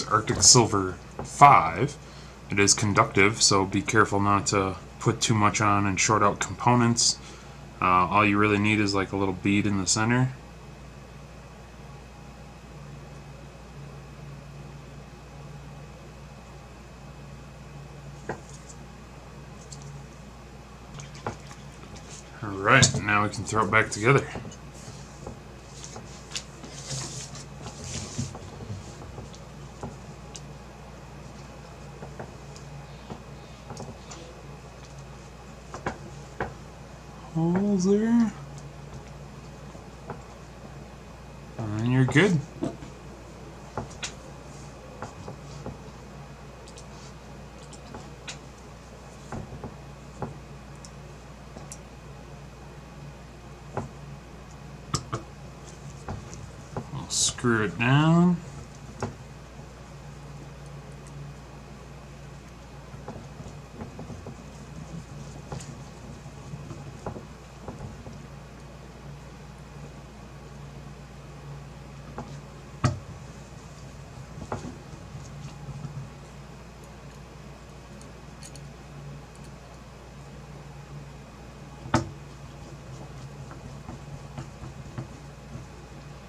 Arctic Silver 5. It is conductive, so be careful not to put too much on and short out components. All you really need is like a little bead in the center. Alright, now we can throw it back together. Holes there. And you're good. We'll screw it down.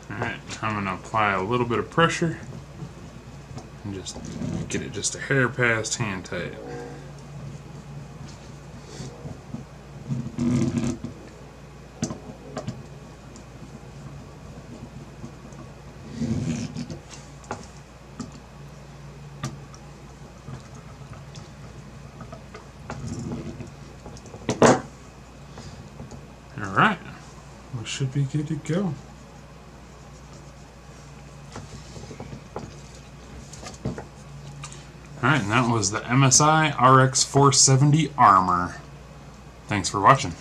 Alright, I'm going to apply a little bit of pressure and just get it just a hair past hand tight. Alright, we should be good to go. Alright, and that was the MSI RX 470 Armor. Thanks for watching.